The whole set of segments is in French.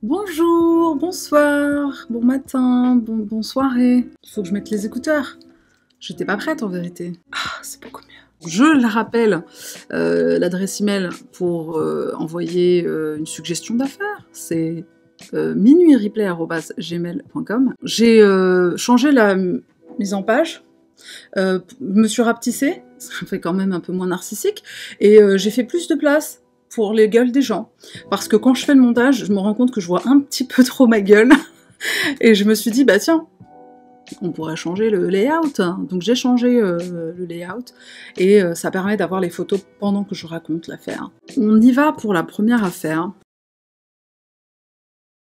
Bonjour, bonsoir, bon matin, bon soirée. Il faut que je mette les écouteurs. J'étais pas prête en vérité. Ah, c'est beaucoup mieux. Je la rappelle, l'adresse email pour envoyer une suggestion d'affaires, c'est minuitreplay@gmail.com. J'ai changé la mise en page, me suis rapetissée, ça fait quand même un peu moins narcissique, et j'ai fait plus de place pour les gueules des gens. Parce que quand je fais le montage, je me rends compte que je vois un petit peu trop ma gueule, et je me suis dit, bah tiens, on pourrait changer le layout. Donc j'ai changé le layout, et ça permet d'avoir les photos pendant que je raconte l'affaire. On y va pour la première affaire.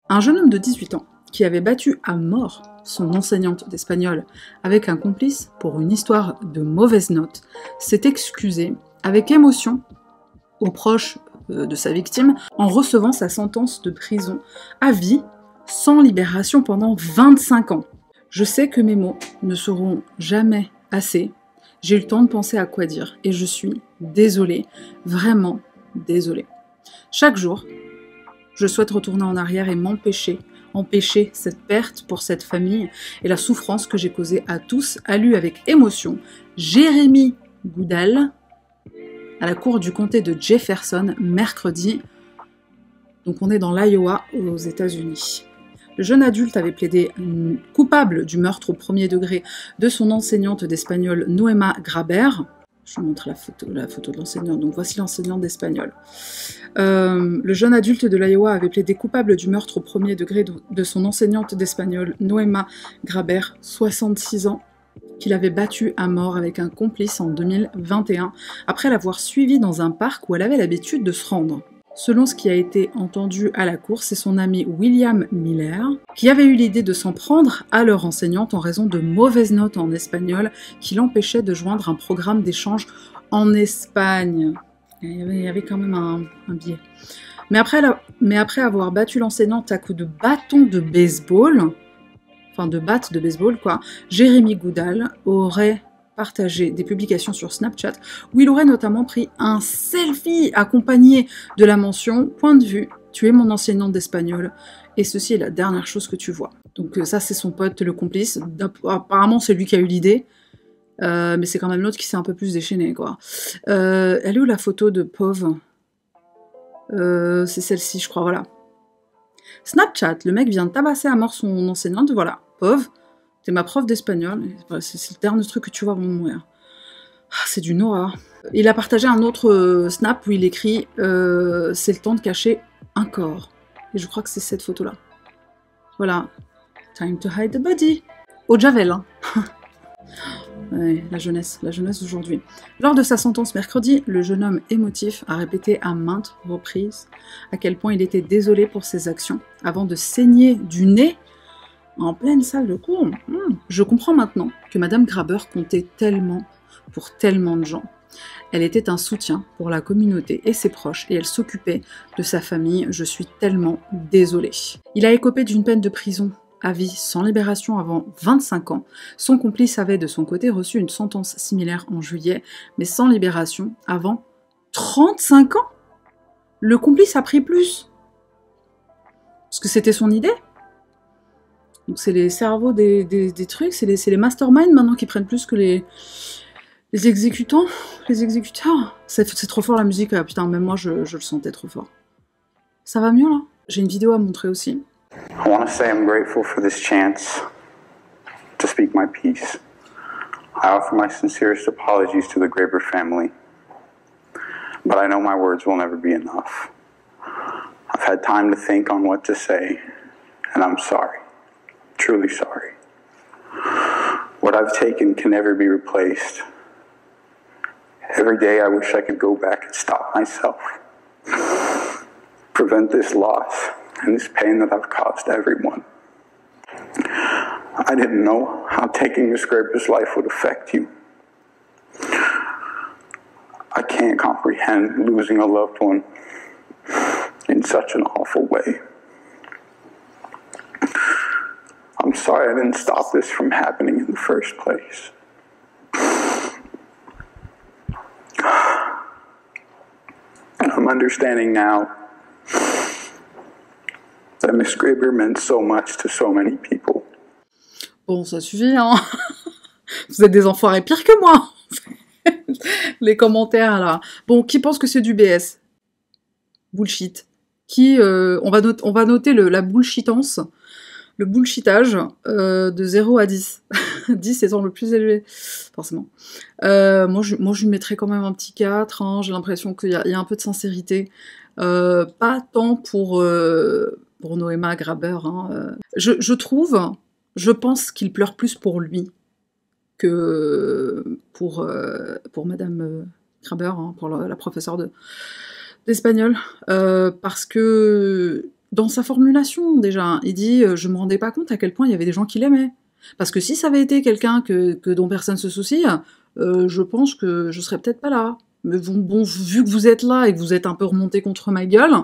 Un jeune homme de 18 ans, qui avait battu à mort son enseignante d'espagnol avec un complice pour une histoire de mauvaise note, s'est excusé avec émotion aux proches de sa victime en recevant sa sentence de prison à vie sans libération pendant 25 ans. Je sais que mes mots ne seront jamais assez. J'ai eu le temps de penser à quoi dire et je suis désolée, vraiment désolée. Chaque jour, je souhaite retourner en arrière et empêcher cette perte pour cette famille et la souffrance que j'ai causée à tous, a lu avec émotion Jérémy Goodall à la cour du comté de Jefferson mercredi. Donc on est dans l'Iowa aux États-Unis. Le jeune adulte avait plaidé coupable du meurtre au premier degré de son enseignante d'espagnol Noema Graber. Je vous montre la photo de l'enseignante. Donc voici l'enseignante d'espagnol. Le jeune adulte de l'Iowa avait plaidé coupable du meurtre au premier degré de son enseignante d'espagnol Noema Graber, 66 ans, qu'il avait battue à mort avec un complice en 2021, après l'avoir suivie dans un parc où elle avait l'habitude de se rendre. Selon ce qui a été entendu à la cour, c'est son ami William Miller qui avait eu l'idée de s'en prendre à leur enseignante en raison de mauvaises notes en espagnol qui l'empêchaient de joindre un programme d'échange en Espagne. Il y avait quand même un biais. Mais après avoir battu l'enseignante à coups de bâton de baseball, enfin de batte de baseball quoi, Jérémy Goodall aurait partagé des publications sur Snapchat où il aurait notamment pris un selfie accompagné de la mention « Point de vue, tu es mon enseignante d'espagnol et ceci est la dernière chose que tu vois ». Donc ça c'est son pote, le complice, apparemment c'est lui qui a eu l'idée, mais c'est quand même l'autre qui s'est un peu plus déchaîné quoi. Elle est où la photo de Pov? C'est celle-ci je crois, voilà. Snapchat, le mec vient de tabasser à mort son enseignante, voilà, Pov. T'es ma prof d'espagnol, c'est le dernier truc que tu vois avant de mourir. Ah, c'est d'une horreur. Il a partagé un autre snap où il écrit « C'est le temps de cacher un corps ». Et je crois que c'est cette photo-là. Voilà. « Time to hide the body ». Au Javel, hein. Ouais, la jeunesse d'aujourd'hui. Lors de sa sentence mercredi, le jeune homme émotif a répété à maintes reprises à quel point il était désolé pour ses actions, avant de saigner du nez en pleine salle de cours. Je comprends maintenant que Madame Graber comptait tellement pour tellement de gens. Elle était un soutien pour la communauté et ses proches et elle s'occupait de sa famille. Je suis tellement désolée. Il a écopé d'une peine de prison à vie sans libération avant 25 ans. Son complice avait de son côté reçu une sentence similaire en juillet, mais sans libération avant 35 ans. Le complice a pris plus. Parce que c'était son idée. Donc c'est les cerveaux des trucs, c'est les masterminds maintenant qui prennent plus que les exécutants, les exécuteurs. C'est trop fort la musique, putain, même moi je le sentais trop fort. Ça va mieux là? J'ai une vidéo à montrer aussi. I want to say I'm grateful for this chance to speak my piece. I offer my sincerest apologies to the Graber family, but I know my words will never be enough. I've had time to think on what to say, and I'm sorry. Truly sorry. What I've taken can never be replaced. Every day I wish I could go back and stop myself. Prevent this loss and this pain that I've caused everyone. I didn't know how taking Miss Graber's life would affect you. I can't comprehend losing a loved one in such an awful way. I'm sorry I didn't stop this from happening in the first place. I'm understanding now that Miss Graber meant so much to so many people. Bon, ça suffit, hein. Vous êtes des enfoirés pires que moi. Les commentaires, là. Bon, qui pense que c'est du BS? Bullshit. On va noter la bullshitance, le bullshitage de 0 à 10. 10 étant le plus élevé, forcément. Moi, je lui mettrais quand même un petit 4. Hein. J'ai l'impression qu'il y a un peu de sincérité. Pas tant pour Noéma Graber. Hein. Je pense qu'il pleure plus pour lui que pour Madame Graber, hein, pour la professeure d'espagnol. Parce que dans sa formulation, déjà, il dit « Je me rendais pas compte à quel point il y avait des gens qui l'aimaient ». Parce que si ça avait été quelqu'un dont personne se soucie, je pense que je serais peut-être pas là. Mais bon, vu que vous êtes là et que vous êtes un peu remonté contre ma gueule,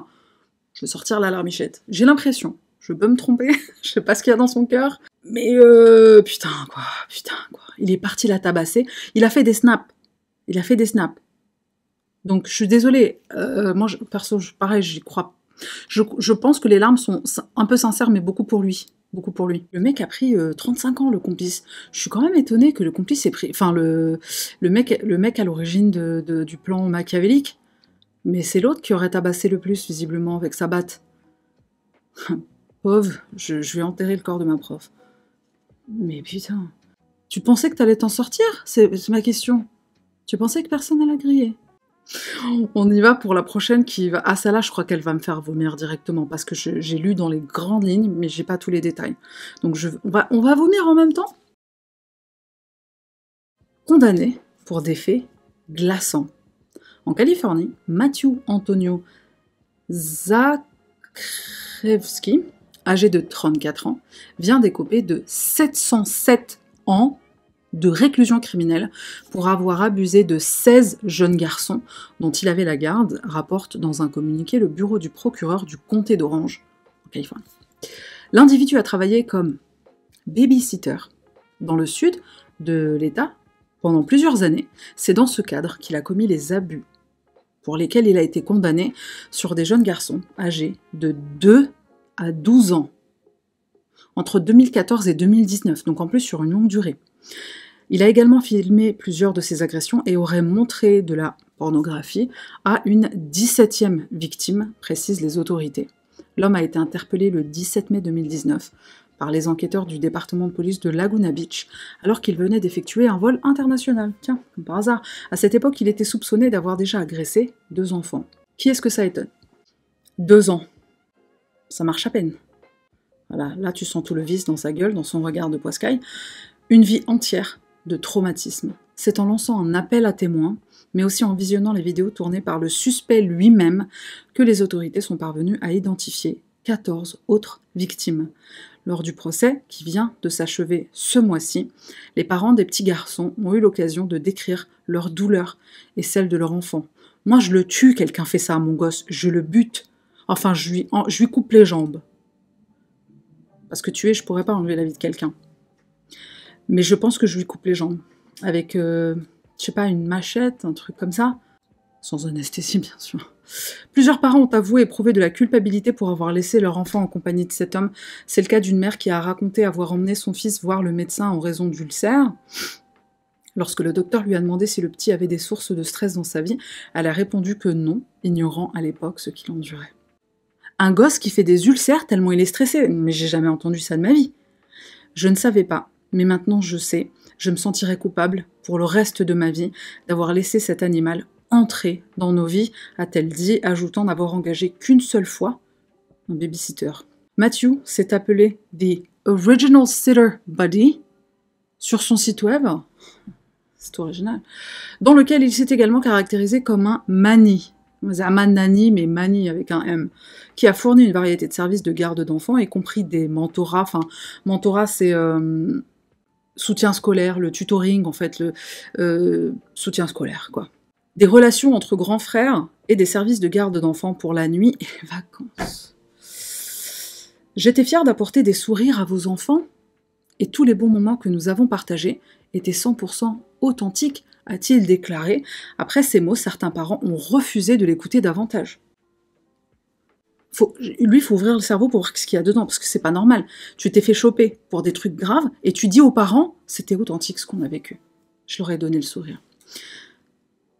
je vais sortir la larmichette. J'ai l'impression. Je peux me tromper, je sais pas ce qu'il y a dans son cœur. Mais putain quoi. Il est parti la tabasser. Il a fait des snaps. Donc je suis désolée. Moi, perso, pareil, j'y crois. Je pense que les larmes sont un peu sincères, mais beaucoup pour lui. Le mec a pris 35 ans, le complice. Je suis quand même étonnée que le complice ait pris... Enfin, le mec à l'origine du plan machiavélique. Mais c'est l'autre qui aurait tabassé le plus, visiblement, avec sa batte. Pauvre, je vais enterrer le corps de ma prof. Mais putain... Tu pensais que t'allais t'en sortir? C'est ma question. Tu pensais que personne n'allait griller? On y va pour la prochaine qui va... Ah, celle-là, je crois qu'elle va me faire vomir directement, parce que j'ai lu dans les grandes lignes, mais j'ai pas tous les détails. Donc on va vomir en même temps. Condamné pour des faits glaçants. En Californie, Matthew Antonio Zakrewski, âgé de 34 ans, vient d'écoper de 707 ans de réclusion criminelle pour avoir abusé de 16 jeunes garçons dont il avait la garde, rapporte dans un communiqué le bureau du procureur du comté d'Orange, en Californie. L'individu a travaillé comme babysitter dans le sud de l'État pendant plusieurs années. C'est dans ce cadre qu'il a commis les abus pour lesquels il a été condamné sur des jeunes garçons âgés de 2 à 12 ans, entre 2014 et 2019, donc en plus sur une longue durée. Il a également filmé plusieurs de ses agressions et aurait montré de la pornographie à une 17e victime, précisent les autorités. L'homme a été interpellé le 17 mai 2019 par les enquêteurs du département de police de Laguna Beach, alors qu'il venait d'effectuer un vol international. Tiens, comme par hasard. À cette époque, il était soupçonné d'avoir déjà agressé 2 enfants. Qui est-ce que ça étonne? 2 ans. Ça marche à peine. Voilà, là tu sens tout le vice dans sa gueule, dans son regard de poiscaille. Une vie entière de traumatisme. C'est en lançant un appel à témoins, mais aussi en visionnant les vidéos tournées par le suspect lui-même, que les autorités sont parvenues à identifier 14 autres victimes. Lors du procès, qui vient de s'achever ce mois-ci, les parents des petits garçons ont eu l'occasion de décrire leur douleur et celle de leur enfant. Moi, je le tue, quelqu'un fait ça à mon gosse, je le bute. Enfin, je lui coupe les jambes. Parce que tuer, je pourrais pas enlever la vie de quelqu'un. Mais je pense que je lui coupe les jambes. Avec, je sais pas, une machette, un truc comme ça. Sans anesthésie, bien sûr. Plusieurs parents ont avoué éprouver de la culpabilité pour avoir laissé leur enfant en compagnie de cet homme. C'est le cas d'une mère qui a raconté avoir emmené son fils voir le médecin en raison d'ulcères. Lorsque le docteur lui a demandé si le petit avait des sources de stress dans sa vie, elle a répondu que non, ignorant à l'époque ce qu'il endurait. Un gosse qui fait des ulcères tellement il est stressé. Mais j'ai jamais entendu ça de ma vie. Je ne savais pas, mais maintenant je sais. Je me sentirai coupable, pour le reste de ma vie, d'avoir laissé cet animal entrer dans nos vies, a-t-elle dit, ajoutant n'avoir engagé qu'une seule fois un babysitter. Matthew s'est appelé The Original Sitter Buddy sur son site web, c'est original, dans lequel il s'est également caractérisé comme un mani. Un nani, mais mani avec un M, qui a fourni une variété de services de garde d'enfants, y compris des mentorats. Enfin, mentorat, c'est soutien scolaire, le tutoring, en fait, le soutien scolaire, quoi. Des relations entre grands frères et des services de garde d'enfants pour la nuit et les vacances. J'étais fière d'apporter des sourires à vos enfants, et tous les bons moments que nous avons partagés étaient 100% authentiques, a-t-il déclaré. Après ces mots, certains parents ont refusé de l'écouter davantage. Lui, il faut ouvrir le cerveau pour voir ce qu'il y a dedans, parce que c'est pas normal. Tu t'es fait choper pour des trucs graves, et tu dis aux parents, c'était authentique ce qu'on a vécu. Je leur ai donné le sourire.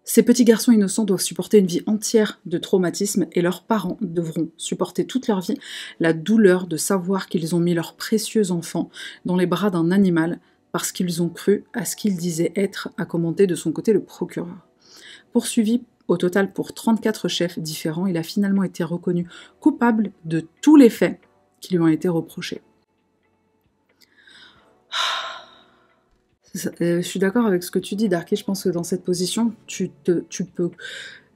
Ces petits garçons innocents doivent supporter une vie entière de traumatisme, et leurs parents devront supporter toute leur vie la douleur de savoir qu'ils ont mis leur précieux enfant dans les bras d'un animal, parce qu'ils ont cru à ce qu'il disait être, a commenté de son côté le procureur. Poursuivi au total pour 34 chefs différents, il a finalement été reconnu coupable de tous les faits qui lui ont été reprochés. Je suis d'accord avec ce que tu dis, Darky. Je pense que dans cette position,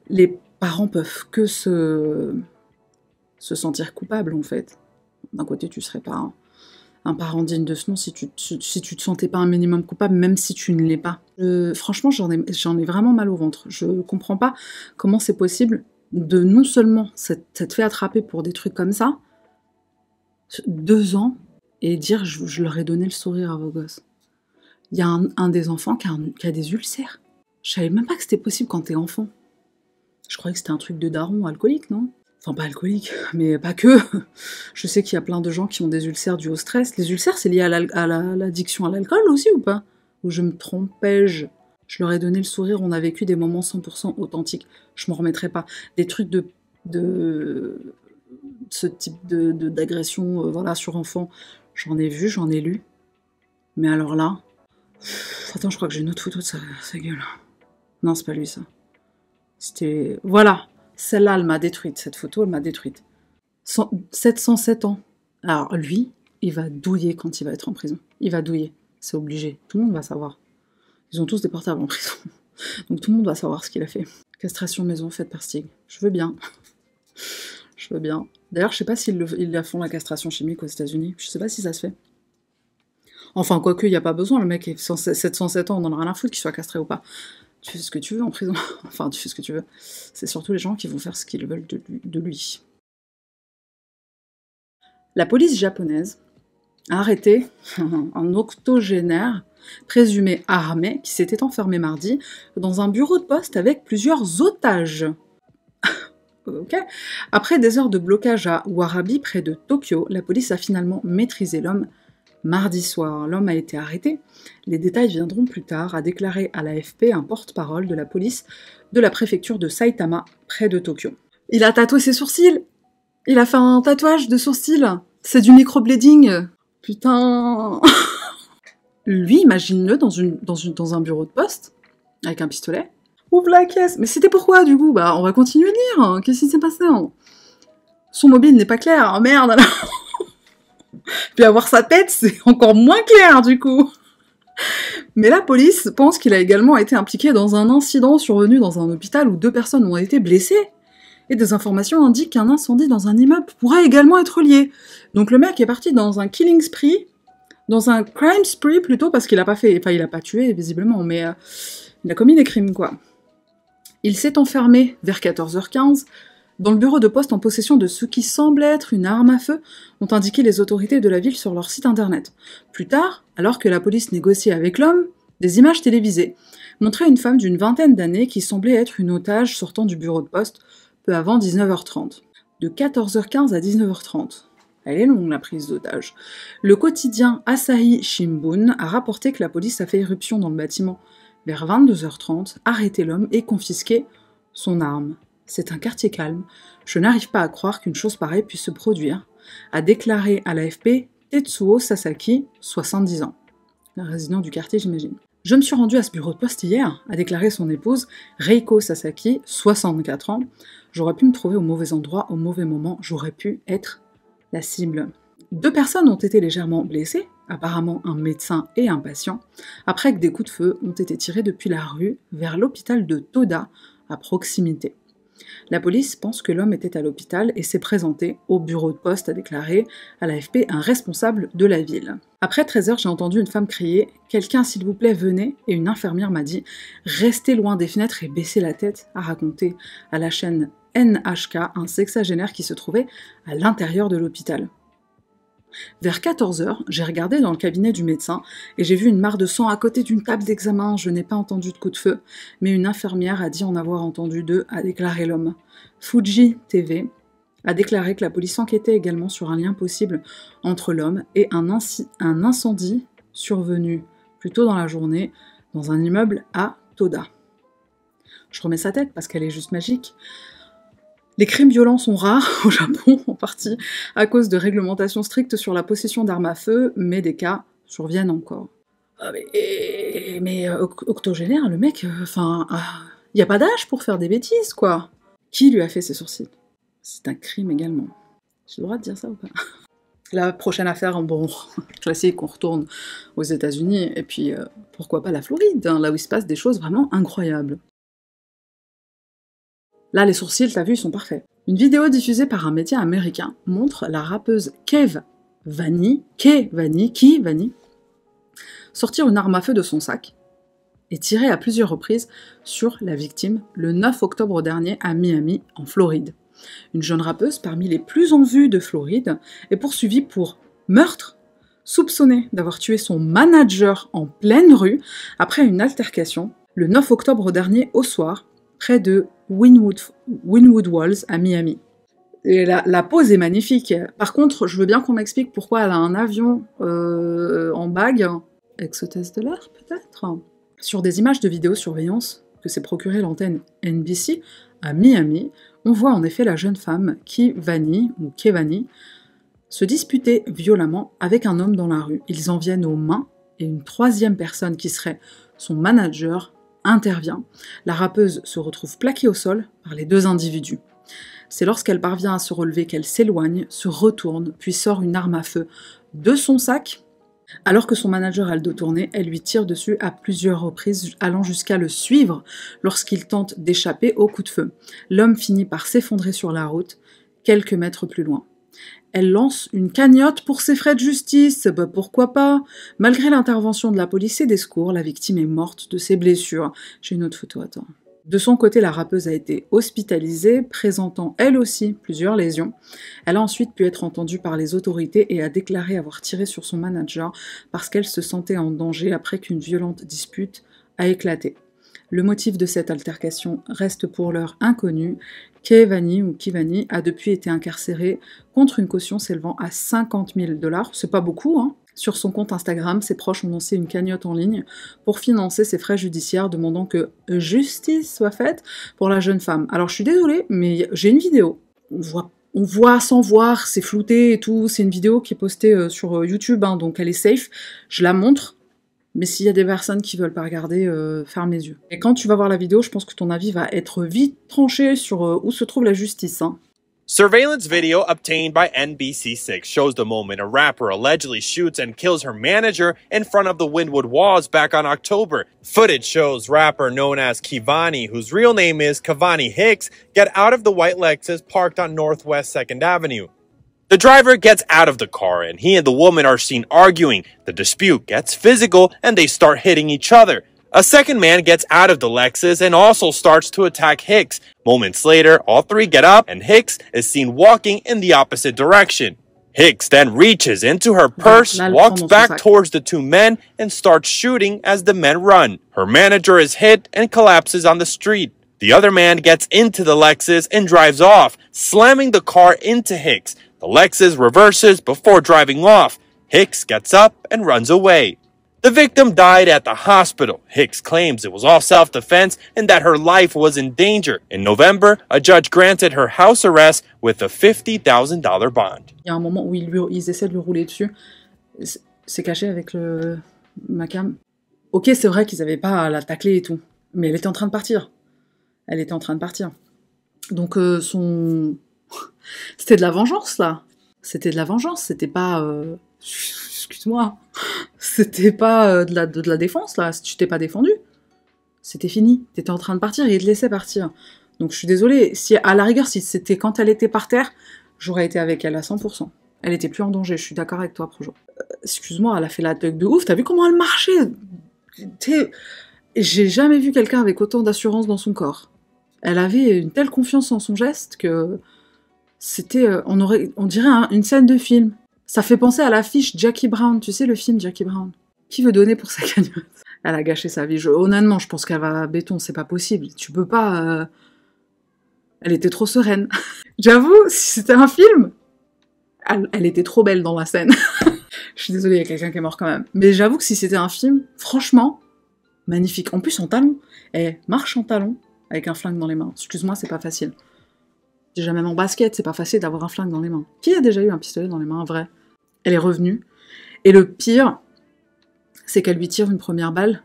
les parents peuvent que se sentir coupables, en fait. D'un côté, tu serais pas un parent digne de ce nom si tu te sentais pas un minimum coupable, même si tu ne l'es pas. Franchement, j'en ai vraiment mal au ventre. Je comprends pas comment c'est possible de non seulement s'être fait attraper pour des trucs comme ça, 2 ans, et dire je leur ai donné le sourire à vos gosses. Il y a un des enfants qui a des ulcères. Je savais même pas que c'était possible quand t'es enfant. Je croyais que c'était un truc de daron alcoolique, non ? Enfin, pas alcoolique, mais pas que. Je sais qu'il y a plein de gens qui ont des ulcères dus au stress. Les ulcères, c'est lié à l'addiction à l'alcool aussi ou pas ? Ou je me trompais-je ? Je leur ai donné le sourire, on a vécu des moments 100% authentiques. Je m'en remettrai pas. Des trucs de ce type d'agression voilà, sur enfants, j'en ai vu, j'en ai lu. Mais alors là... Attends, je crois que j'ai une autre photo de sa gueule. Non, c'est pas lui, ça. C'était... Voilà. Celle-là, elle m'a détruite. Cette photo, elle m'a détruite. 707 ans. Alors, lui, il va douiller quand il va être en prison. Il va douiller. C'est obligé. Tout le monde va savoir. Ils ont tous des portables en prison. Donc, tout le monde va savoir ce qu'il a fait. Castration maison faite par Stig. Je veux bien. Je veux bien. D'ailleurs, je sais pas s'ils la font, la castration chimique aux États-Unis. Je sais pas si ça se fait. Enfin, quoique, il n'y a pas besoin. Le mec est 707 ans, on en a rien à foutre qu'il soit castré ou pas. Tu fais ce que tu veux en prison. Enfin, tu fais ce que tu veux. C'est surtout les gens qui vont faire ce qu'ils veulent de lui. La police japonaise a arrêté un octogénaire présumé armé qui s'était enfermé mardi dans un bureau de poste avec plusieurs otages. Okay. Après des heures de blocage à Warabi, près de Tokyo, la police a finalement maîtrisé l'homme. Mardi soir, l'homme a été arrêté. Les détails viendront plus tard, a déclaré à l'AFP un porte-parole de la police de la préfecture de Saitama, près de Tokyo. Il a tatoué ses sourcils. Il a fait un tatouage de sourcils. C'est du microblading. Putain. Lui, imagine-le dans un bureau de poste, avec un pistolet. Ouvre la caisse. Mais c'était pourquoi, du coup ? Bah, on va continuer de lire. Qu'est-ce qui s'est passé ? Son mobile n'est pas clair. Oh, merde, alors. Puis avoir sa tête, c'est encore moins clair, du coup. Mais la police pense qu'il a également été impliqué dans un incident survenu dans un hôpital où 2 personnes ont été blessées. Et des informations indiquent qu'un incendie dans un immeuble pourrait également être lié. Donc le mec est parti dans un killing spree, dans un crime spree plutôt, parce qu'il a pas fait... Enfin, il a pas tué, visiblement, mais il a commis des crimes, quoi. Il s'est enfermé vers 14h15 dans le bureau de poste en possession de ce qui semble être une arme à feu, ont indiqué les autorités de la ville sur leur site internet. Plus tard, alors que la police négociait avec l'homme, des images télévisées montraient une femme d'une vingtaine d'années qui semblait être une otage sortant du bureau de poste peu avant 19h30. De 14h15 à 19h30. Elle est longue, la prise d'otage. Le quotidien Asahi Shimbun a rapporté que la police a fait irruption dans le bâtiment vers 22h30, arrêté l'homme et confisqué son arme. C'est un quartier calme. Je n'arrive pas à croire qu'une chose pareille puisse se produire, a déclaré à l'AFP Tetsuo Sasaki, 70 ans. Un résident du quartier, j'imagine. Je me suis rendu à ce bureau de poste hier, a déclaré son épouse, Reiko Sasaki, 64 ans. J'aurais pu me trouver au mauvais endroit, au mauvais moment, j'aurais pu être la cible. 2 personnes ont été légèrement blessées, apparemment un médecin et un patient, après que des coups de feu ont été tirés depuis la rue vers l'hôpital de Toda, à proximité. La police pense que l'homme était à l'hôpital et s'est présenté au bureau de poste, a déclaré à l'AFP un responsable de la ville. Après 13h, j'ai entendu une femme crier « Quelqu'un s'il vous plaît, venez » et une infirmière m'a dit « Restez loin des fenêtres et baissez la tête », a raconté à la chaîne NHK un sexagénaire qui se trouvait à l'intérieur de l'hôpital. Vers 14h, j'ai regardé dans le cabinet du médecin et j'ai vu une mare de sang à côté d'une table d'examen. Je n'ai pas entendu de coup de feu, mais une infirmière a dit en avoir entendu 2, a déclaré l'homme. Fuji TV a déclaré que la police enquêtait également sur un lien possible entre l'homme et un incendie survenu plus tôt dans la journée dans un immeuble à Toda. Je remets sa tête parce qu'elle est juste magique. Les crimes violents sont rares au Japon, en partie à cause de réglementations strictes sur la possession d'armes à feu, mais des cas surviennent encore. Ah mais octogénaire, le mec, il n'y a pas d'âge pour faire des bêtises, quoi. Qui lui a fait ses sourcils? C'est un crime également. J'ai le droit de dire ça ou pas? La prochaine affaire, bon, classique, on retourne aux États-Unis, et puis pourquoi pas la Floride, hein, là où il se passe des choses vraiment incroyables. Là, les sourcils, t'as vu, ils sont parfaits. Une vidéo diffusée par un média américain montre la rappeuse Kevani, sortir une arme à feu de son sac et tirer à plusieurs reprises sur la victime le 9 octobre dernier à Miami, en Floride. Une jeune rappeuse parmi les plus en vue de Floride est poursuivie pour meurtre, soupçonnée d'avoir tué son manager en pleine rue après une altercation le 9 octobre dernier au soir, près de Wynwood Walls à Miami. Et la pose est magnifique. Par contre, je veux bien qu'on m'explique pourquoi elle a un avion en bague, ex-hôtesse de l'air peut-être. Sur des images de vidéosurveillance que s'est procurée l'antenne NBC à Miami, on voit en effet la jeune femme Kevani se disputer violemment avec un homme dans la rue. Ils en viennent aux mains et une troisième personne qui serait son manager intervient. La rappeuse se retrouve plaquée au sol par les deux individus. C'est lorsqu'elle parvient à se relever qu'elle s'éloigne, se retourne, puis sort une arme à feu de son sac. Alors que son manager a le dos tourné, elle lui tire dessus à plusieurs reprises, allant jusqu'à le suivre lorsqu'il tente d'échapper au coup de feu. L'homme finit par s'effondrer sur la route, quelques mètres plus loin. Elle lance une cagnotte pour ses frais de justice, bah pourquoi pas? Malgré l'intervention de la police et des secours, la victime est morte de ses blessures. J'ai une autre photo, attends. De son côté, la rappeuse a été hospitalisée, présentant elle aussi plusieurs lésions. Elle a ensuite pu être entendue par les autorités et a déclaré avoir tiré sur son manager parce qu'elle se sentait en danger après qu'une violente dispute a éclaté. Le motif de cette altercation reste pour l'heure inconnu. Kevani a depuis été incarcéré contre une caution s'élevant à 50 000 $. C'est pas beaucoup, hein. Sur son compte Instagram, ses proches ont lancé une cagnotte en ligne pour financer ses frais judiciaires, demandant que justice soit faite pour la jeune femme. Alors je suis désolée, mais j'ai une vidéo. On voit sans voir, c'est flouté et tout. C'est une vidéo qui est postée sur YouTube, hein, donc elle est safe. Je la montre. Mais s'il y a des personnes qui veulent pas regarder, ferme les yeux. Et quand tu vas voir la vidéo, je pense que ton avis va être vite tranché sur où se trouve la justice, hein. Surveillance video obtained by NBC6 shows the moment a rapper allegedly shoots and kills her manager in front of the Wynwood Walls back on October. Footage shows rapper known as Kevani, whose real name is Kevani Hicks, get out of the white Lexus parked on Northwest 2nd Avenue. The driver gets out of the car and he and the woman are seen arguing. The dispute gets physical and they start hitting each other. A second man gets out of the Lexus and also starts to attack Hicks. Moments later, all three get up and Hicks is seen walking in the opposite direction. Hicks then reaches into her purse, walks back towards the two men, and starts shooting as the men run. Her manager is hit and collapses on the street. The other man gets into the Lexus and drives off, slamming the car into Hicks. The Lexus reverses before driving off. Hicks gets up and runs away. The victim died at the hospital. Hicks claims it was all self-defense and that her life was in danger. In November, a judge granted her house arrest with a $50,000 bond. Il y a un moment où ils essaient de le rouler dessus. C'est caché avec ma cam. Ok, c'est vrai qu'ils n'avaient pas à la tacler et tout. Mais elle était en train de partir. Donc c'était de la vengeance, là. C'était de la vengeance, c'était pas... Excuse-moi. C'était pas de la défense, là. Si tu t'es pas défendu, c'était fini. T'étais en train de partir et il te laissait partir. Donc je suis désolée. Si, à la rigueur, si c'était quand elle était par terre, j'aurais été avec elle à 100%. Elle était plus en danger, je suis d'accord avec toi, Projo. Excuse-moi, elle a fait la thug de ouf. T'as vu comment elle marchait? J'ai jamais vu quelqu'un avec autant d'assurance dans son corps. Elle avait une telle confiance en son geste que c'était... on dirait une scène de film. Ça fait penser à l'affiche Jackie Brown, tu sais le film Jackie Brown. Qui veut donner pour sa cagnotte? Elle a gâché sa vie. Honnêtement, je pense qu'elle va à béton, c'est pas possible. Tu peux pas... Elle était trop sereine. J'avoue, si c'était un film, elle était trop belle dans la scène. Je suis désolée, il y a quelqu'un qui est mort quand même. Mais j'avoue que si c'était un film, franchement, magnifique. En plus, en talons. Elle marche en talons avec un flingue dans les mains. Excuse-moi, c'est pas facile. Déjà, même en basket, c'est pas facile d'avoir un flingue dans les mains. Qui a déjà eu un pistolet dans les mains, vrai? Elle est revenue. Et le pire, c'est qu'elle lui tire une première balle,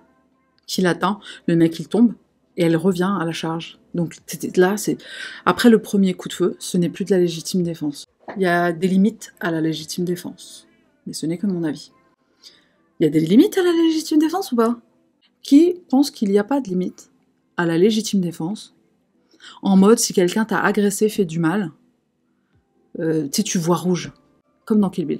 qui l'atteint, le mec il tombe, et elle revient à la charge. Donc là, c'est après le premier coup de feu, ce n'est plus de la légitime défense. Il y a des limites à la légitime défense. Mais ce n'est que mon avis. Il y a des limites à la légitime défense ou pas? Qui pense qu'il n'y a pas de limite à la légitime défense? En mode, si quelqu'un t'a agressé, fait du mal, tu vois rouge. Comme dans Kill Bill.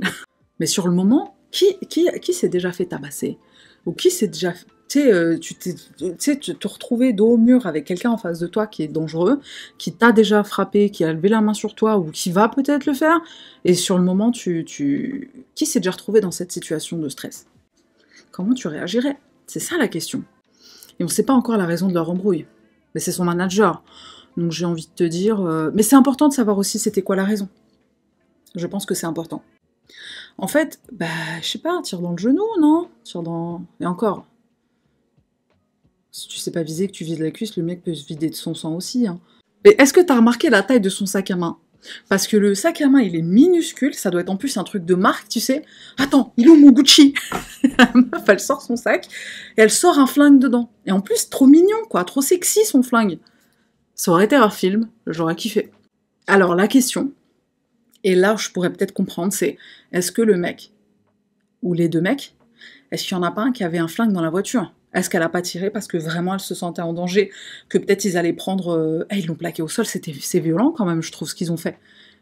Mais sur le moment, qui s'est déjà fait tabasser? Ou qui s'est déjà... tu te retrouver dos au mur avec quelqu'un en face de toi qui est dangereux, qui t'a déjà frappé, qui a levé la main sur toi, ou qui va peut-être le faire, et sur le moment, qui s'est déjà retrouvé dans cette situation de stress? Comment tu réagirais? C'est ça la question. Et on ne sait pas encore la raison de leur embrouille. Mais c'est son manager. Donc j'ai envie de te dire... Mais c'est important de savoir aussi c'était quoi la raison. Je pense que c'est important. En fait, je sais pas, tire dans le genou, non? Tire dans... Et encore... Si tu sais pas viser, que tu vises la cuisse, le mec peut se vider de son sang aussi. Hein. Mais est-ce que t'as remarqué la taille de son sac à main? Parce que le sac à main, il est minuscule, ça doit être en plus un truc de marque, tu sais. Attends, il est où mon Gucci? La meuf, elle sort son sac, et elle sort un flingue dedans. Et en plus, trop mignon, quoi, trop sexy son flingue. Ça aurait été un film, j'aurais kiffé. Alors, la question, et là, je pourrais peut-être comprendre, c'est, est-ce que le mec, ou les deux mecs, est-ce qu'il y en a pas un qui avait un flingue dans la voiture? Est-ce qu'elle a pas tiré parce que vraiment elle se sentait en danger? Que peut-être ils allaient prendre... ils l'ont plaqué au sol, c'est violent quand même, je trouve, ce qu'ils ont fait.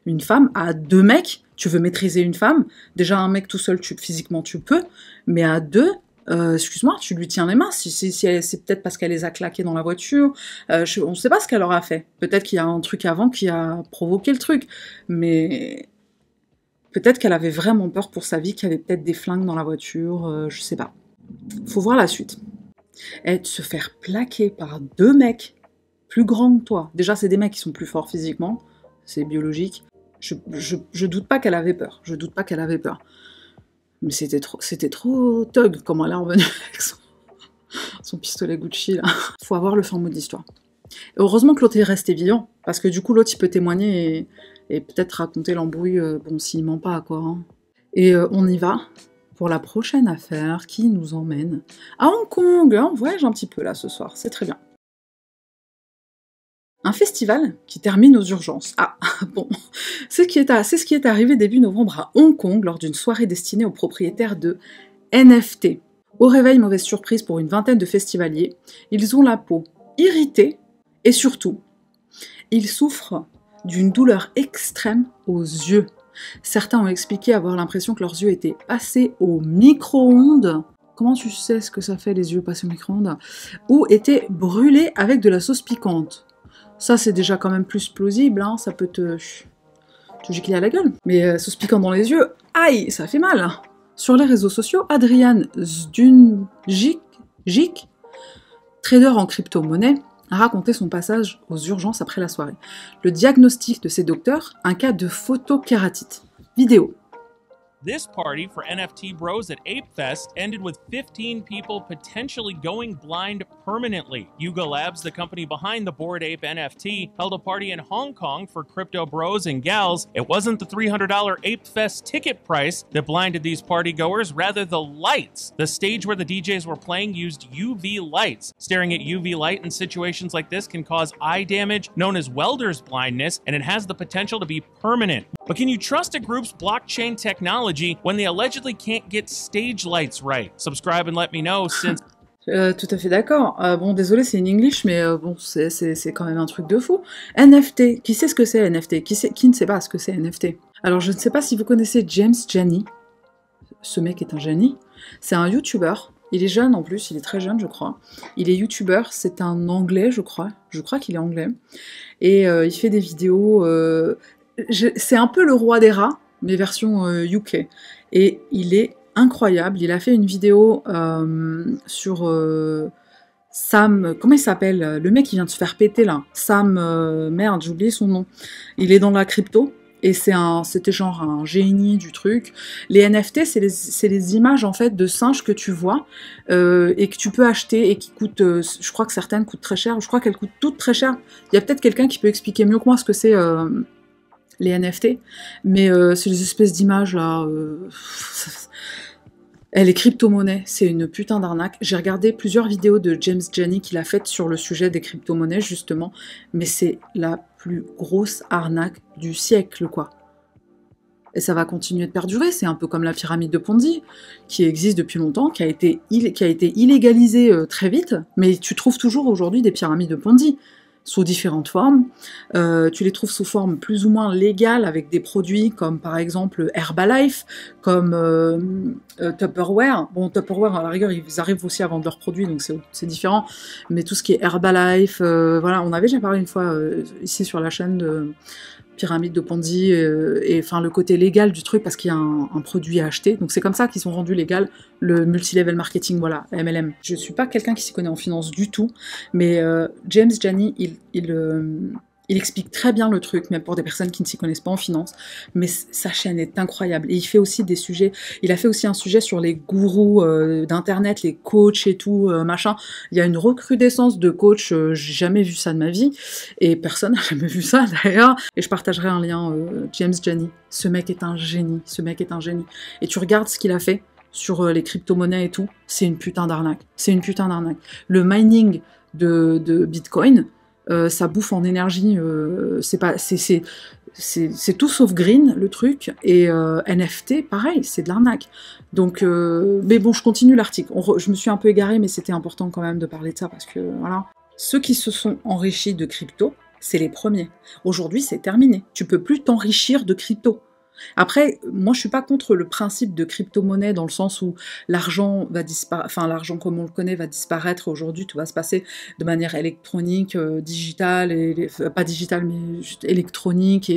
Une femme à deux mecs, tu veux maîtriser une femme, déjà un mec tout seul, physiquement tu peux, mais à deux, excuse-moi, tu lui tiens les mains, c'est peut-être parce qu'elle les a claqués dans la voiture, on ne sait pas ce qu'elle leur a fait. Peut-être qu'il y a un truc avant qui a provoqué le truc, mais... Peut-être qu'elle avait vraiment peur pour sa vie, qu'il y avait peut-être des flingues dans la voiture, je sais pas. Faut voir la suite. Et de se faire plaquer par deux mecs plus grands que toi. Déjà, c'est des mecs qui sont plus forts physiquement, c'est biologique. Je doute pas qu'elle avait peur. Je doute pas qu'elle avait peur. Mais c'était trop thug comment elle est revenue avec son pistolet Gucci, là. Faut avoir le fin mot d'histoire. Et heureusement que l'autre est resté vivant, parce que du coup, l'autre, il peut témoigner et peut-être raconter l'embrouille, bon, s'il ment pas, quoi. Hein. Et on y va pour la prochaine affaire qui nous emmène à Hong Kong. On voyage un petit peu là ce soir, c'est très bien. Un festival qui termine aux urgences. Ah, bon, c'est ce qui est arrivé début novembre à Hong Kong lors d'une soirée destinée aux propriétaires de NFT. Au réveil, mauvaise surprise pour une vingtaine de festivaliers, ils ont la peau irritée et surtout, ils souffrent d'une douleur extrême aux yeux. Certains ont expliqué avoir l'impression que leurs yeux étaient passés au micro-ondes. Comment tu sais ce que ça fait les yeux passés au micro-ondes? Ou étaient brûlés avec de la sauce piquante. Ça c'est déjà quand même plus plausible, hein. Ça peut te gicler à la gueule. Mais sauce piquante dans les yeux, aïe, ça fait mal. Sur les réseaux sociaux, Adrian Zdunjic, trader en crypto-monnaie, a raconté son passage aux urgences après la soirée. Le diagnostic de ses docteurs, un cas de photokératite. Vidéo. This party for NFT bros at ApeFest ended with 15 people potentially going blind permanently. Yuga Labs, the company behind the Bored Ape NFT, held a party in Hong Kong for crypto bros and gals. It wasn't the $300 ApeFest ticket price that blinded these partygoers, rather the lights. The stage where the DJs were playing used UV lights. Staring at UV light in situations like this can cause eye damage, known as welder's blindness, and it has the potential to be permanent. But can you trust a group's blockchain technology when they allegedly can't get stage lights right? Subscribe and let me know since... Tout à fait d'accord. Bon, désolé, c'est in English, mais bon, c'est quand même un truc de fou. NFT, qui sait ce que c'est NFT? Qui ne sait pas ce que c'est NFT? Alors, je ne sais pas si vous connaissez James Jani. Ce mec est un génie. C'est un YouTuber. Il est jeune en plus, il est très jeune, je crois. Il est YouTuber, c'est un Anglais, je crois. Je crois qu'il est anglais. Et il fait des vidéos... c'est un peu le roi des rats, mais version UK. Et il est incroyable. Il a fait une vidéo sur Sam, comment il s'appelle? Le mec qui vient de se faire péter là. Sam, merde, j'ai oublié son nom. Il est dans la crypto. Et c'était genre un génie du truc. Les NFT, c'est les images en fait de singes que tu vois et que tu peux acheter et qui coûtent. Je crois que certaines coûtent très cher. Je crois qu'elles coûtent toutes très cher. Il y a peut-être quelqu'un qui peut expliquer mieux que moi ce que c'est les NFT, mais c'est les espèces d'images là. Les crypto-monnaies, c'est une putain d'arnaque. J'ai regardé plusieurs vidéos de James Jani qu'il a faites sur le sujet des crypto-monnaies, justement, mais c'est la plus grosse arnaque du siècle, quoi. Et ça va continuer de perdurer, c'est un peu comme la pyramide de Ponzi, qui existe depuis longtemps, qui a été illégalisée très vite, mais tu trouves toujours aujourd'hui des pyramides de Ponzi, sous différentes formes. Tu les trouves sous forme plus ou moins légale avec des produits comme par exemple Herbalife, comme Tupperware. Bon, Tupperware, à la rigueur, ils arrivent aussi à vendre leurs produits, donc c'est différent. Mais tout ce qui est Herbalife, voilà, on avait déjà parlé une fois ici sur la chaîne de pyramide de Ponzi, et enfin le côté légal du truc parce qu'il y a un produit à acheter. Donc c'est comme ça qu'ils sont rendus légal, le multilevel marketing, voilà, MLM. Je suis pas quelqu'un qui s'y connaît en finance du tout, mais James Jani, il explique très bien le truc, même pour des personnes qui ne s'y connaissent pas en finance, mais sa chaîne est incroyable. Et il fait aussi des sujets, il a fait aussi un sujet sur les gourous d'internet, les coachs et tout, machin. Il y a une recrudescence de coachs, j'ai jamais vu ça de ma vie, et personne n'a jamais vu ça d'ailleurs. Et je partagerai un lien, James Jani. Ce mec est un génie, ce mec est un génie. Et tu regardes ce qu'il a fait sur les crypto-monnaies et tout, c'est une putain d'arnaque. C'est une putain d'arnaque. Le mining de Bitcoin, ça bouffe en énergie, c'est tout sauf green le truc, et NFT pareil, c'est de l'arnaque. Donc mais bon, je continue l'article, je me suis un peu égarée, mais c'était important quand même de parler de ça parce que voilà, ceux qui se sont enrichis de crypto, c'est les premiers. Aujourd'hui c'est terminé, tu peux plus t'enrichir de crypto. Après, moi je suis pas contre le principe de crypto-monnaie dans le sens où l'argent va disparaître, enfin l'argent comme on le connaît va disparaître aujourd'hui, tout va se passer de manière électronique, digitale, pas digitale mais juste électronique,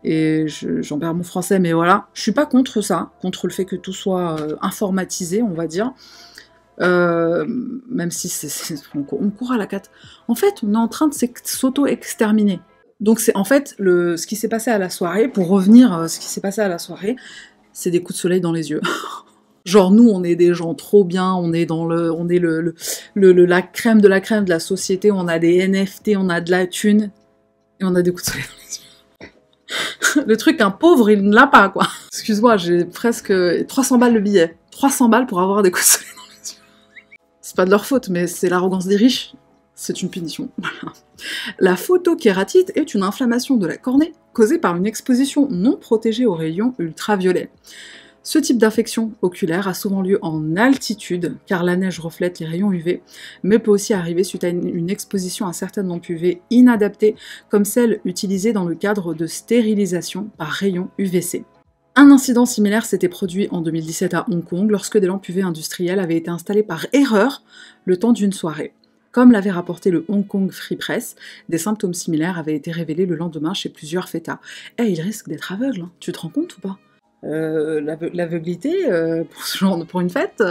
et j'en perds mon français, mais voilà. Je suis pas contre ça, contre le fait que tout soit informatisé, on va dire. Même si on court à la cate. En fait, on est en train de s'auto-exterminer. Donc c'est en fait ce qui s'est passé à la soirée, pour revenir ce qui s'est passé à la soirée, c'est des coups de soleil dans les yeux. Genre nous on est des gens trop bien, on est la crème de la société, on a des NFT, on a de la thune, et on a des coups de soleil dans les yeux. Le truc, un pauvre, il ne l'a pas, quoi. Excuse-moi, j'ai presque 300 balles le billet. 300 balles pour avoir des coups de soleil dans les yeux. C'est pas de leur faute, mais c'est l'arrogance des riches. C'est une punition. Voilà. La photokératite est une inflammation de la cornée causée par une exposition non protégée aux rayons ultraviolets. Ce type d'infection oculaire a souvent lieu en altitude, car la neige reflète les rayons UV, mais peut aussi arriver suite à une exposition à certaines lampes UV inadaptées, comme celles utilisées dans le cadre de stérilisation par rayons UVC. Un incident similaire s'était produit en 2017 à Hong Kong, lorsque des lampes UV industrielles avaient été installées par erreur le temps d'une soirée. Comme l'avait rapporté le Hong Kong Free Press, des symptômes similaires avaient été révélés le lendemain chez plusieurs fêtards. Il risque d'être aveugle, hein. Tu te rends compte ou pas? L'aveuglité, pour une fête,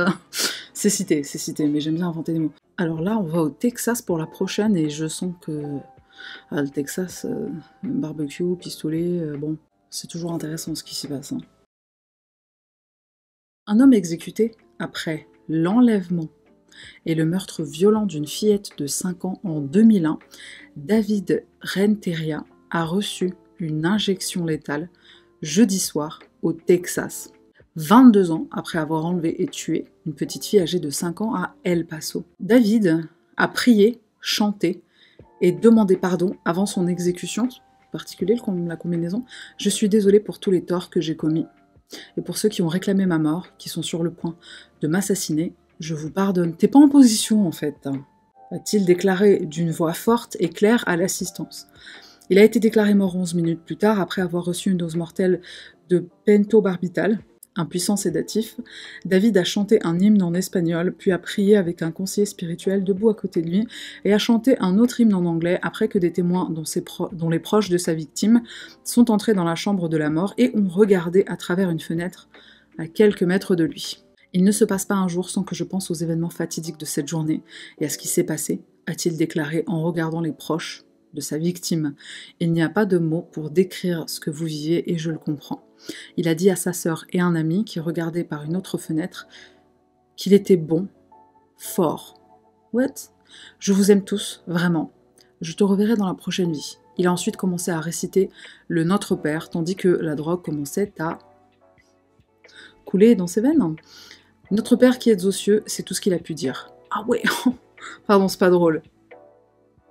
c'est cité, mais j'aime bien inventer des mots. Alors là, on va au Texas pour la prochaine, et je sens que le Texas, barbecue, pistolet, bon, c'est toujours intéressant ce qui s'y passe. Hein. Un homme exécuté après l'enlèvement et le meurtre violent d'une fillette de 5 ans en 2001, David Renteria a reçu une injection létale jeudi soir au Texas, 22 ans après avoir enlevé et tué une petite fille âgée de 5 ans à El Paso. David a prié, chanté et demandé pardon avant son exécution, particulier la combinaison. « Je suis désolé pour tous les torts que j'ai commis. Et pour ceux qui ont réclamé ma mort, qui sont sur le point de m'assassiner, je vous pardonne. » T'es pas en position, en fait, hein, a-t-il déclaré d'une voix forte et claire à l'assistance. Il a été déclaré mort 11 minutes plus tard, après avoir reçu une dose mortelle de pentobarbital, un puissant sédatif. David a chanté un hymne en espagnol, puis a prié avec un conseiller spirituel debout à côté de lui, et a chanté un autre hymne en anglais, après que des témoins, dont les proches de sa victime, sont entrés dans la chambre de la mort et ont regardé à travers une fenêtre à quelques mètres de lui. Il ne se passe pas un jour sans que je pense aux événements fatidiques de cette journée et à ce qui s'est passé, a-t-il déclaré en regardant les proches de sa victime. Il n'y a pas de mots pour décrire ce que vous viviez et je le comprends. Il a dit à sa sœur et un ami qui regardait par une autre fenêtre qu'il était bon, fort. What? Je vous aime tous, vraiment. Je te reverrai dans la prochaine vie. Il a ensuite commencé à réciter le Notre Père, tandis que la drogue commençait à couler dans ses veines. Notre Père qui êtes aux cieux, c'est tout ce qu'il a pu dire. Ah ouais, pardon, c'est pas drôle.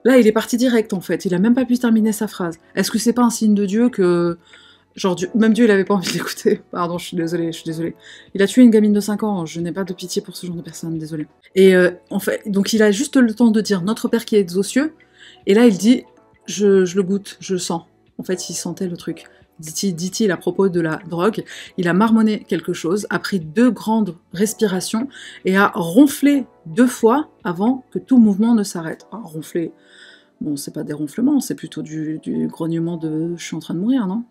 Là, il est parti direct en fait, il a même pas pu terminer sa phrase. Est-ce que c'est pas un signe de Dieu que... Genre, même Dieu, il avait pas envie d'écouter. Pardon, je suis désolée. Il a tué une gamine de 5 ans, je n'ai pas de pitié pour ce genre de personne, désolée. Et en fait, donc il a juste le temps de dire « Notre Père qui êtes aux cieux », et là il dit « Je le goûte, je le sens ». En fait, il sentait le truc. Dit-il à propos de la drogue, il a marmonné quelque chose, a pris 2 grandes respirations et a ronflé 2 fois avant que tout mouvement ne s'arrête. Ah, ronfler, bon, c'est pas des ronflements, c'est plutôt du grognement de « je suis en train de mourir », non?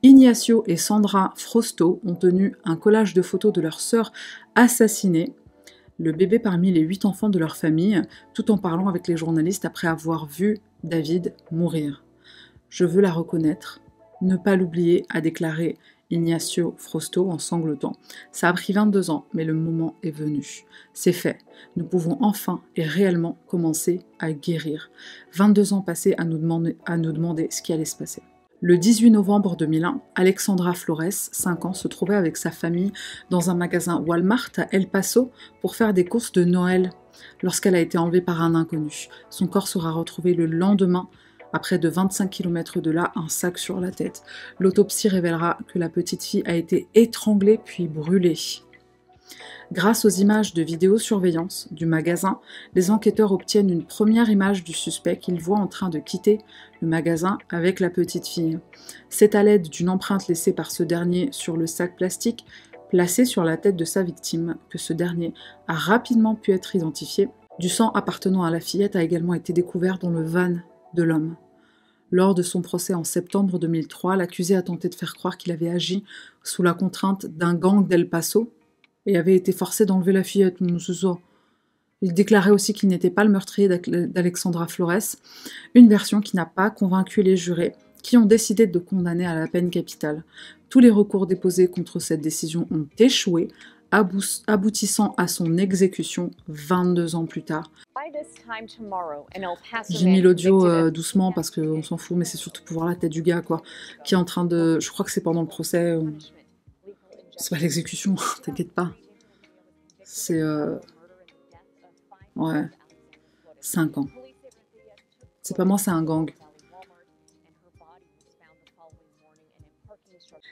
Ignacio et Sandra Frausto ont tenu un collage de photos de leur sœur assassinée, le bébé parmi les 8 enfants de leur famille, tout en parlant avec les journalistes après avoir vu David mourir. « Je veux la reconnaître, ne pas l'oublier », a déclaré Ignacio Frausto en sanglotant. « Ça a pris 22 ans, mais le moment est venu. C'est fait. Nous pouvons enfin et réellement commencer à guérir. 22 ans passés à nous demander ce qui allait se passer. » Le 18 novembre 2001, Alexandra Flores, 5 ans, se trouvait avec sa famille dans un magasin Walmart à El Paso pour faire des courses de Noël lorsqu'elle a été enlevée par un inconnu. Son corps sera retrouvé le lendemain, à près de 25 km de là, un sac sur la tête. L'autopsie révélera que la petite fille a été étranglée puis brûlée. Grâce aux images de vidéosurveillance du magasin, les enquêteurs obtiennent une première image du suspect qu'ils voient en train de quitter le magasin avec la petite fille. C'est à l'aide d'une empreinte laissée par ce dernier sur le sac plastique placé sur la tête de sa victime que ce dernier a rapidement pu être identifié. Du sang appartenant à la fillette a également été découvert dans le van de l'homme. Lors de son procès en septembre 2003, l'accusé a tenté de faire croire qu'il avait agi sous la contrainte d'un gang d'El Paso et avait été forcé d'enlever la fillette, c'est ça. Il déclarait aussi qu'il n'était pas le meurtrier d'Alexandra Flores, une version qui n'a pas convaincu les jurés, qui ont décidé de condamner à la peine capitale. Tous les recours déposés contre cette décision ont échoué, aboutissant à son exécution 22 ans plus tard. J'ai mis l'audio doucement parce qu'on s'en fout, mais c'est surtout pour voir la tête du gars, quoi, qui est en train de... Je crois que c'est pendant le procès... C'est pas l'exécution, t'inquiète pas. C'est... Ouais. 5 ans. C'est pas moi, c'est un gang.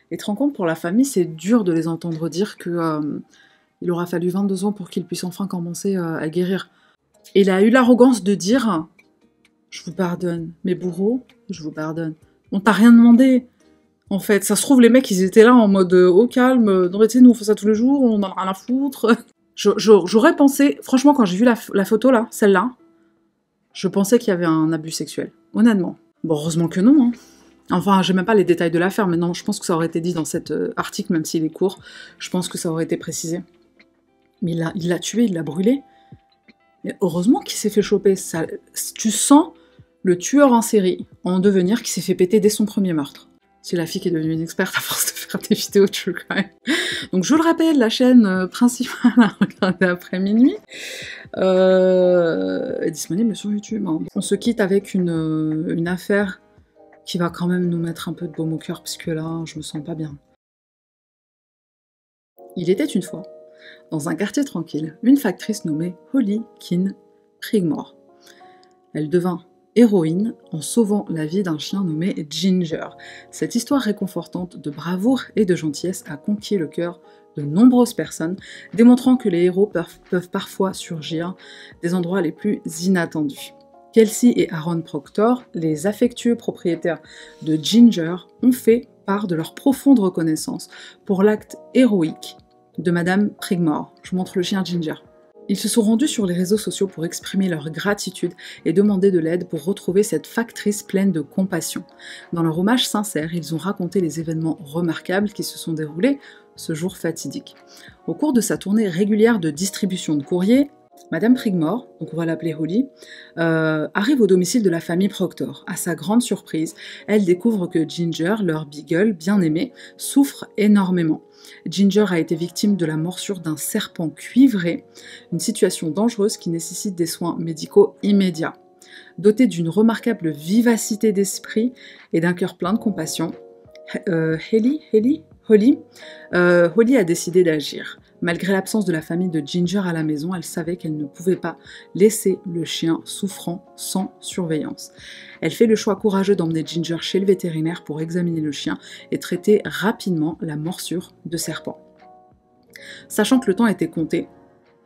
Et te rends compte, pour la famille, c'est dur de les entendre dire que il aura fallu 22 ans pour qu'ils puissent enfin commencer à guérir. Et il a eu l'arrogance de dire « Je vous pardonne, mes bourreaux, je vous pardonne. On t'a rien demandé. » En fait, ça se trouve, les mecs, ils étaient là en mode au calme. Non, mais tu sais, nous, on fait ça tous les jours, on en a rien à foutre. J'aurais pensé, franchement, quand j'ai vu la photo là, celle-là, je pensais qu'il y avait un abus sexuel. Honnêtement. Bon, heureusement que non. Hein. Enfin, j'ai même pas les détails de l'affaire, mais non, je pense que ça aurait été dit dans cet article, même s'il est court. Je pense que ça aurait été précisé. Mais il l'a tué, il l'a brûlé. Mais heureusement qu'il s'est fait choper. Ça, tu sens le tueur en série en devenir qui s'est fait péter dès son premier meurtre. C'est la fille qui est devenue une experte à force de faire des vidéos de true crime. Donc je le rappelle, la chaîne principale à regarder après minuit est disponible sur YouTube. Hein. On se quitte avec une affaire qui va quand même nous mettre un peu de baume au cœur, puisque là, je me sens pas bien. Il était une fois, dans un quartier tranquille, une factrice nommée Holly Keane Prigmore. Elle devint héroïne en sauvant la vie d'un chien nommé Ginger. Cette histoire réconfortante de bravoure et de gentillesse a conquis le cœur de nombreuses personnes, démontrant que les héros peuvent parfois surgir des endroits les plus inattendus. Kelsey et Aaron Proctor, les affectueux propriétaires de Ginger, ont fait part de leur profonde reconnaissance pour l'acte héroïque de Madame Prigmore. Je vous montre le chien Ginger. Ils se sont rendus sur les réseaux sociaux pour exprimer leur gratitude et demander de l'aide pour retrouver cette factrice pleine de compassion. Dans leur hommage sincère, ils ont raconté les événements remarquables qui se sont déroulés ce jour fatidique. Au cours de sa tournée régulière de distribution de courrier, Madame Prigmore, donc on va l'appeler Holly, arrive au domicile de la famille Proctor. À sa grande surprise, elle découvre que Ginger, leur beagle bien-aimé, souffre énormément. Ginger a été victime de la morsure d'un serpent cuivré, une situation dangereuse qui nécessite des soins médicaux immédiats. Dotée d'une remarquable vivacité d'esprit et d'un cœur plein de compassion, Holly a décidé d'agir. Malgré l'absence de la famille de Ginger à la maison, elle savait qu'elle ne pouvait pas laisser le chien souffrant sans surveillance. Elle fait le choix courageux d'emmener Ginger chez le vétérinaire pour examiner le chien et traiter rapidement la morsure de serpent. Sachant que le temps était compté,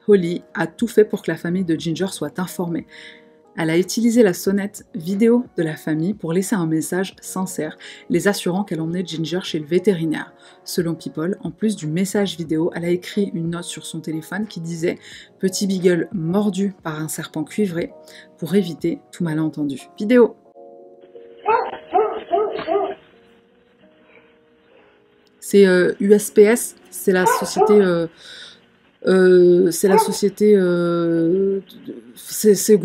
Holly a tout fait pour que la famille de Ginger soit informée. Elle a utilisé la sonnette vidéo de la famille pour laisser un message sincère, les assurant qu'elle emmenait Ginger chez le vétérinaire. Selon People, en plus du message vidéo, elle a écrit une note sur son téléphone qui disait « Petit beagle mordu par un serpent cuivré » pour éviter tout malentendu. Vidéo. C'est USPS, c'est la société... c'est le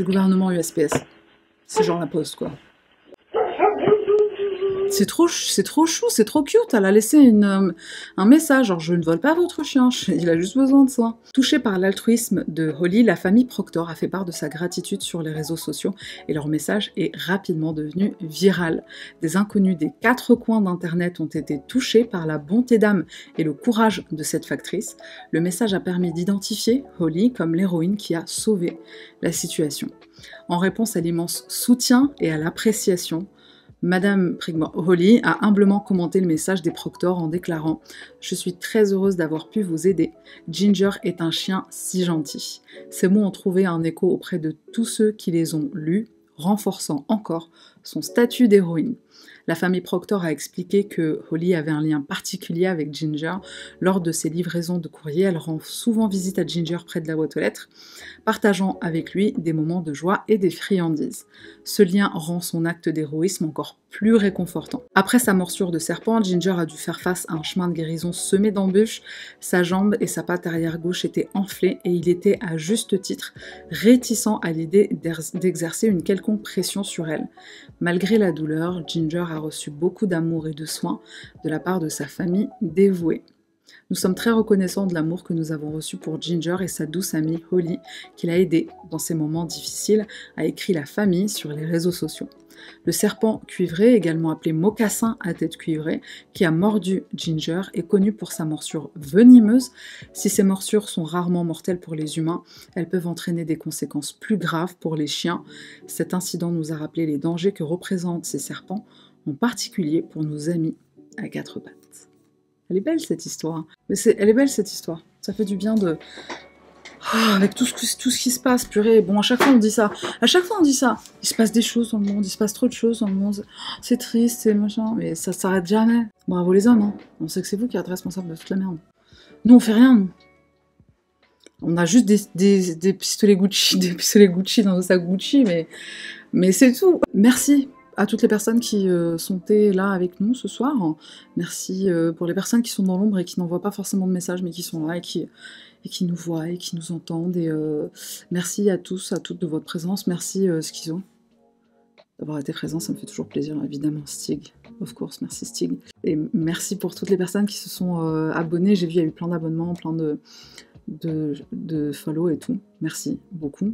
gouvernement USPS. C'est genre la poste, quoi. C'est trop chou, c'est trop cute. Elle a laissé un message, genre je ne vole pas votre chien, il a juste besoin de ça. Touchée par l'altruisme de Holly, la famille Proctor a fait part de sa gratitude sur les réseaux sociaux et leur message est rapidement devenu viral. Des inconnus des 4 coins d'internet ont été touchés par la bonté d'âme et le courage de cette factrice. Le message a permis d'identifier Holly comme l'héroïne qui a sauvé la situation. En réponse à l'immense soutien et à l'appréciation, Madame Prigmore Holly a humblement commenté le message des Proctor en déclarant « Je suis très heureuse d'avoir pu vous aider. Ginger est un chien si gentil. » Ces mots ont trouvé un écho auprès de tous ceux qui les ont lus, renforçant encore son statut d'héroïne. La famille Proctor a expliqué que Holly avait un lien particulier avec Ginger. Lors de ses livraisons de courrier, elle rend souvent visite à Ginger près de la boîte aux lettres, partageant avec lui des moments de joie et des friandises. Ce lien rend son acte d'héroïsme encore plus réconfortant. Après sa morsure de serpent, Ginger a dû faire face à un chemin de guérison semé d'embûches. Sa jambe et sa patte arrière gauche étaient enflées et il était à juste titre réticent à l'idée d'exercer une quelconque pression sur elle. Malgré la douleur, Ginger a reçu beaucoup d'amour et de soins de la part de sa famille dévouée. Nous sommes très reconnaissants de l'amour que nous avons reçu pour Ginger et sa douce amie Holly, qui l'a aidée dans ces moments difficiles, a écrit la famille sur les réseaux sociaux. Le serpent cuivré, également appelé mocassin à tête cuivrée, qui a mordu Ginger, est connu pour sa morsure venimeuse. Si ces morsures sont rarement mortelles pour les humains, elles peuvent entraîner des conséquences plus graves pour les chiens. Cet incident nous a rappelé les dangers que représentent ces serpents, en particulier pour nos amis à 4 pattes. Elle est belle cette histoire. Mais elle est belle cette histoire. Ça fait du bien de... avec tout ce qui se passe, purée. Bon, à chaque fois on dit ça. À chaque fois on dit ça. Il se passe des choses dans le monde, il se passe trop de choses dans le monde. C'est triste, c'est machin. Mais ça s'arrête jamais. Bravo les hommes, hein. On sait que c'est vous qui êtes responsables de toute la merde. Nous on fait rien, nous. On a juste des pistolets Gucci dans nos sacs Gucci, mais c'est tout. Merci à toutes les personnes qui sont là avec nous ce soir. Merci pour les personnes qui sont dans l'ombre et qui n'envoient pas forcément de messages, mais qui sont là et qui nous voient et qui nous entendent. Et merci à tous, à toutes de votre présence. Merci Schizo d'avoir été présent, ça me fait toujours plaisir, évidemment. Stig, of course, merci Stig. Et merci pour toutes les personnes qui se sont abonnées. J'ai vu, il y a eu plein d'abonnements, plein de follow et tout. Merci beaucoup.